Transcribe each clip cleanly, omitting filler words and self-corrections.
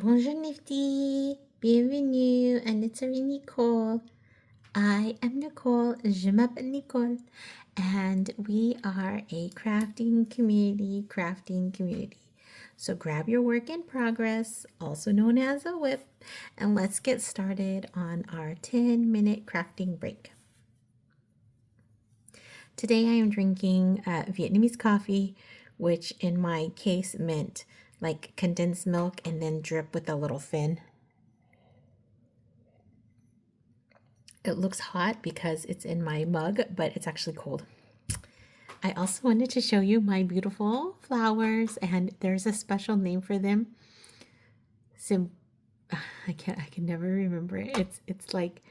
Bonjour Nifty, bienvenue à notre Nicole. I am Nicole, je m'appelle Nicole, and we are a crafting community. So grab your work in progress, also known as a whip, and let's get started on our 10-minute crafting break. Today I am drinking Vietnamese coffee, which in my case meant like condensed milk and then drip with a little fin. It looks hot because it's in my mug, but it's actually cold. I also wanted to show you my beautiful flowers, and there's a special name for them. I can never remember it. It's like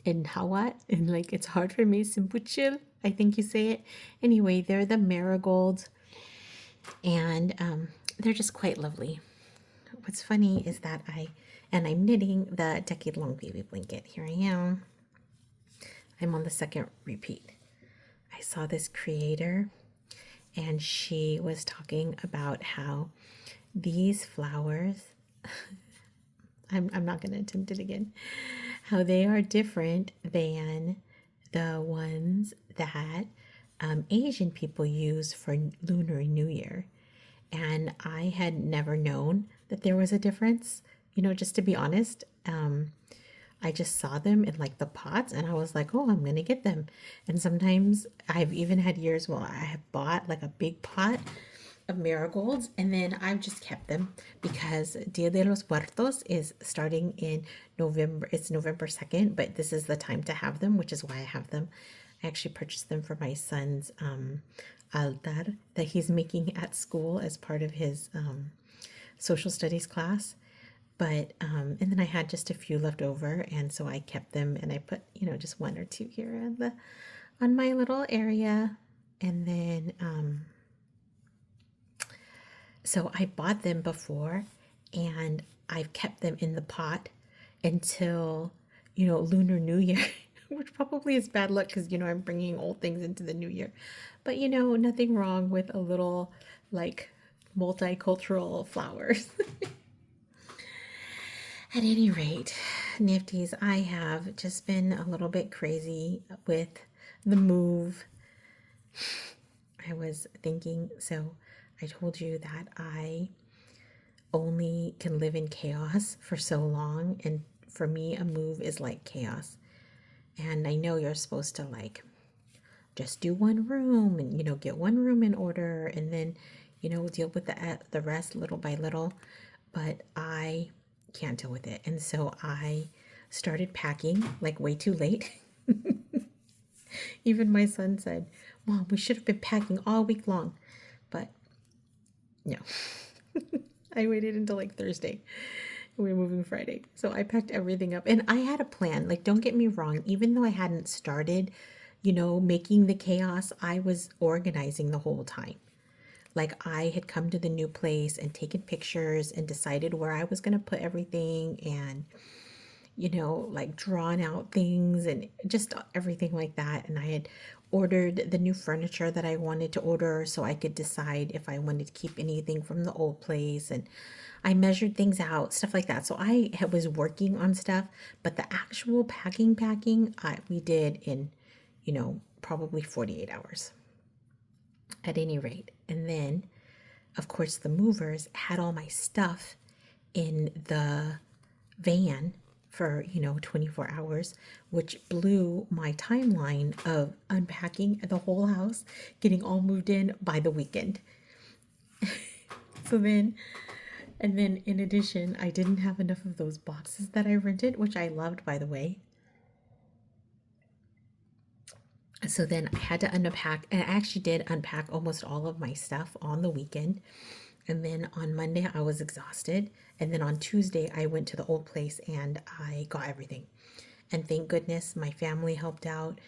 in Hawat, and like it's hard for me. Simpuchil, I think you say it. Anyway, they're the marigolds, and they're just quite lovely. What's funny is that I'm knitting the decade long baby blanket. Here I am. I'm on the second repeat. I saw this creator and she was talking about how these flowers, I'm not going to attempt it again, how they are different than the ones that Asian people use for Lunar New Year. And I had never known that there was a difference, just to be honest. I just saw them in like the pots and I was like, oh, I'm going to get them. And sometimes I've even had years where I have bought like a big pot of marigolds and then I've just kept them because Dia de los Muertos is starting in November. It's November 2nd, but this is the time to have them, which is why I have them. I actually purchased them for my son's altar that he's making at school as part of his social studies class. But and then I had just a few left over, and so I kept them, and I put just one or two here on my little area, and then so I bought them before, and I've kept them in the pot until Lunar New Year, which probably is bad luck because I'm bringing old things into the new year, but nothing wrong with a little like multicultural flowers. At any rate, Nifties, I have just been a little bit crazy with the move. I was thinking, so I told you that I only can live in chaos for so long. And for me, a move is like chaos. And I know you're supposed to like just do one room and, get one room in order and then, deal with the rest little by little. But I can't deal with it. And so I started packing like way too late. Even my son said, Mom, we should have been packing all week long. But no, I waited until like Thursday. We were moving Friday. So I packed everything up and I had a plan. Like, don't get me wrong. Even though I hadn't started, making the chaos, I was organizing the whole time. Like I had come to the new place and taken pictures and decided where I was going to put everything and, like drawn out things and just everything like that. And I had ordered the new furniture that I wanted to order so I could decide if I wanted to keep anything from the old place. And I measured things out, stuff like that. So I was working on stuff, but the actual packing, we did in, probably 48 hours at any rate. And then, of course, the movers had all my stuff in the van for 24 hours, which blew my timeline of unpacking the whole house, getting all moved in by the weekend. So then, and then in addition, I didn't have enough of those boxes that I rented, which I loved, by the way. So then I had to unpack, and I actually did unpack almost all of my stuff on the weekend. And then on Monday, I was exhausted. And then on Tuesday, I went to the old place and I got everything. And thank goodness my family helped out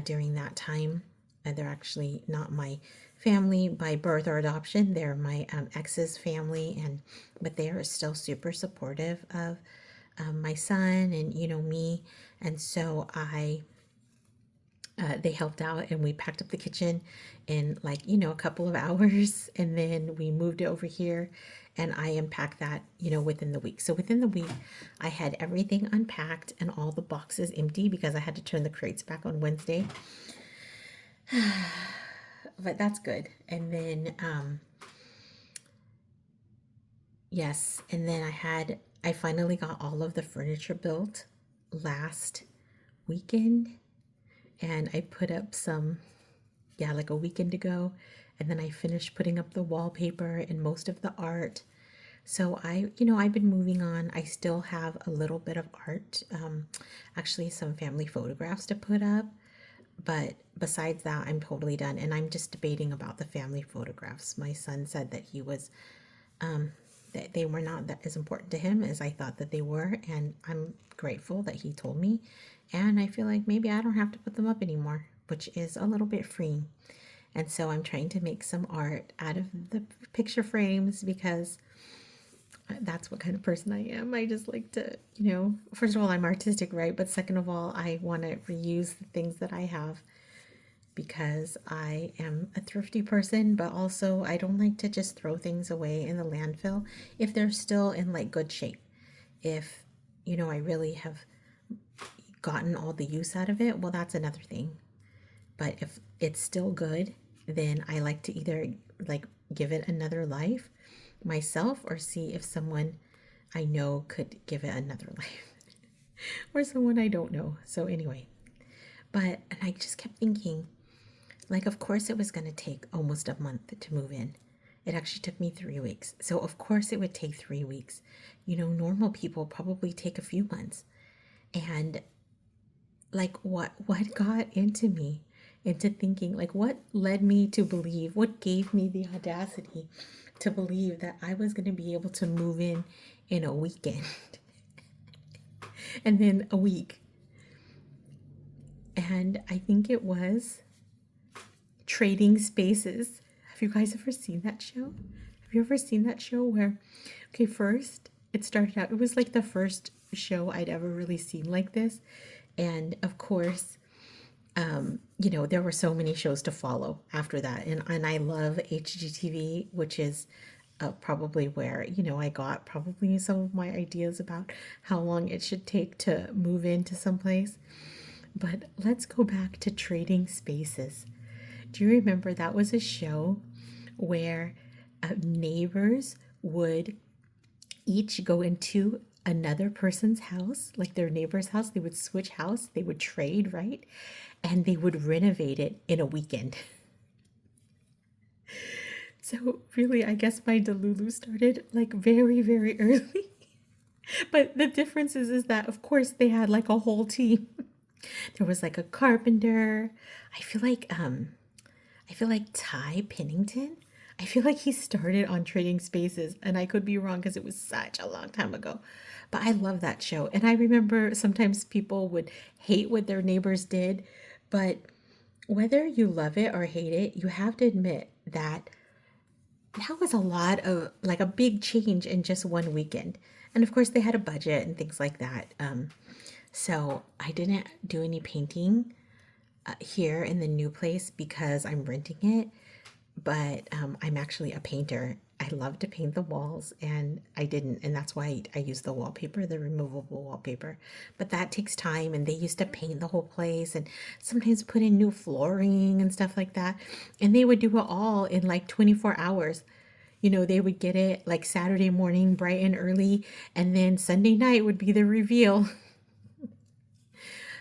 during that time. They're actually not my family by birth or adoption. They're my ex's family, but they are still super supportive of my son and me. And so I They helped out and we packed up the kitchen in like, a couple of hours. And then we moved it over here and I unpacked that, within the week. So within the week, I had everything unpacked and all the boxes empty because I had to turn the crates back on Wednesday. But that's good. And then, yes. And then I finally got all of the furniture built last weekend. And I put up some, yeah, like a weekend ago. And then I finished putting up the wallpaper and most of the art. So I've been moving on. I still have a little bit of art, actually some family photographs to put up. But besides that, I'm totally done. And I'm just debating about the family photographs. My son said that that they were not that as important to him as I thought that they were. And I'm grateful that he told me. And I feel like maybe I don't have to put them up anymore, which is a little bit freeing. And so I'm trying to make some art out of the picture frames because that's what kind of person I am. I just like to, first of all, I'm artistic, right? But second of all, I want to reuse the things that I have because I am a thrifty person, but also I don't like to just throw things away in the landfill if they're still in like good shape. If, I really have gotten all the use out of it, well, that's another thing. But if it's still good, then I like to either like give it another life myself or see if someone I know could give it another life or someone I don't know. So anyway, and I just kept thinking, like, of course it was going to take almost a month to move in. It actually took me 3 weeks. So of course it would take 3 weeks. Normal people probably take a few months. And like what got into me into thinking, like what led me to believe, what gave me the audacity to believe that I was going to be able to move in a weekend and then a week. And I think it was Tradingspaces. Have you guys ever seen that show? Have you ever seen that show where, okay, first it started out, it was like the first show I'd ever really seen like this. And of course, there were so many shows to follow after that. And I love HGTV, which is probably where, I got probably some of my ideas about how long it should take to move into some place. But let's go back to Tradingspaces. Do you remember that was a show where neighbors would each go into another person's house, like their neighbor's house? They would switch house, they would trade, right? And they would renovate it in a weekend. So really, I guess my delulu started like very, very early. But the difference is that, of course, they had like a whole team. There was like a carpenter. I feel like Ty Pennington. I feel like he started on Tradingspaces, and I could be wrong because it was such a long time ago. But I love that show. And I remember sometimes people would hate what their neighbors did, but whether you love it or hate it, you have to admit that that was a lot of like a big change in just one weekend. And of course, they had a budget and things like that. So I didn't do any painting here in the new place because I'm renting it. But I'm actually a painter. I love to paint the walls, and I didn't, and that's why I use the wallpaper, the removable wallpaper. But that takes time, and they used to paint the whole place, and sometimes put in new flooring and stuff like that. And they would do it all in like 24 hours. They would get it like Saturday morning, bright and early, and then Sunday night would be the reveal.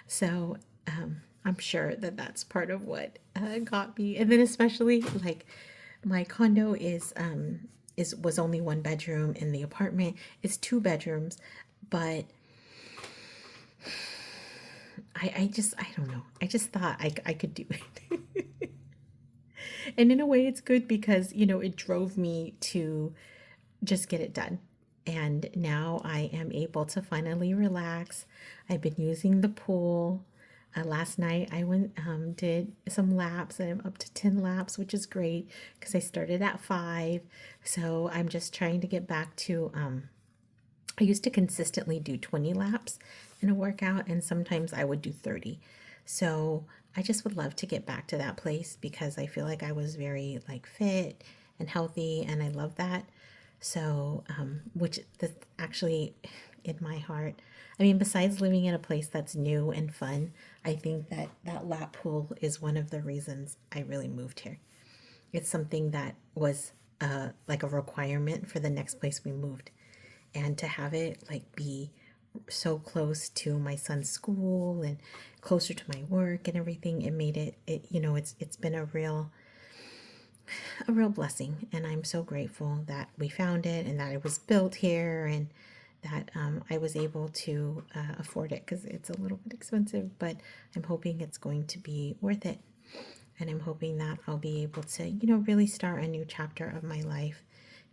So I'm sure that that's part of what got me. And then especially like my condo was only 1 bedroom, and the apartment is 2 bedrooms. But I don't know. I just thought I could do it. And in a way, it's good because it drove me to just get it done. And now I am able to finally relax. I've been using the pool. Last night I went did some laps, and I'm up to 10 laps, which is great because I started at 5. So I'm just trying to get back to I used to consistently do 20 laps in a workout, and sometimes I would do 30. So I just would love to get back to that place because I feel like I was very like fit and healthy, and I love that. So, which this actually in my heart, I mean, besides living in a place that's new and fun, I think that that lap pool is one of the reasons I really moved here. It's something that was like a requirement for the next place we moved. And to have it like be so close to my son's school and closer to my work and everything, it made it it's been a real blessing, and I'm so grateful that we found it and that it was built here, and that I was able to afford it because it's a little bit expensive, but I'm hoping it's going to be worth it. And I'm hoping that I'll be able to, really start a new chapter of my life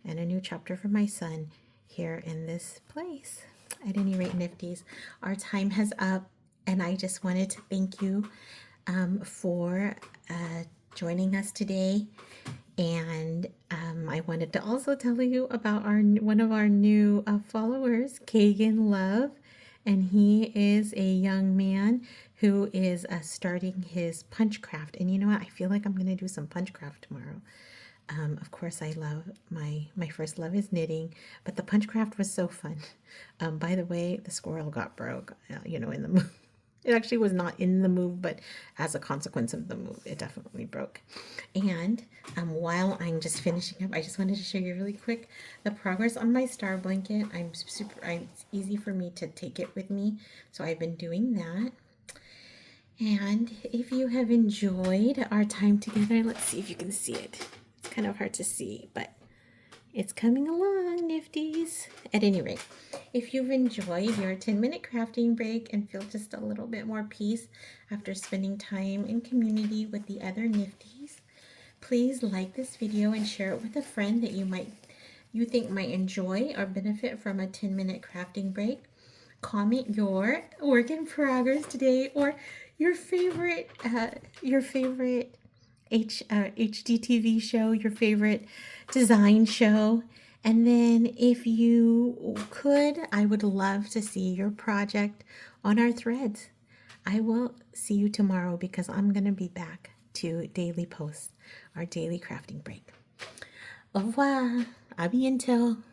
and a new chapter for my son here in this place. At any rate, Nifties, our time has up, and I just wanted to thank you for joining us today. And I wanted to also tell you about one of our new followers, Kagan Love, and he is a young man who is starting his punch craft. And you know what? I feel like I'm going to do some punch craft tomorrow. Of course, I love my first love is knitting, but the punch craft was so fun. By the way, the squirrel got broke, in the move. It actually was not in the move, but as a consequence of the move, it definitely broke. And while I'm just finishing up, I just wanted to show you really quick the progress on my star blanket. It's easy for me to take it with me, so I've been doing that. And if you have enjoyed our time together, let's see if you can see it. It's kind of hard to see, but it's coming along, Nifties. At any rate, if you've enjoyed your 10-minute crafting break and feel just a little bit more peace after spending time in community with the other Nifties, please like this video and share it with a friend that you think might enjoy or benefit from a 10-minute crafting break. Comment your work in progress today, or your favorite HGTV show, your favorite design show. And then if you could, I would love to see your project on our threads. I will see you tomorrow because I'm going to be back to daily posts, our daily crafting break. Au revoir. A bientôt.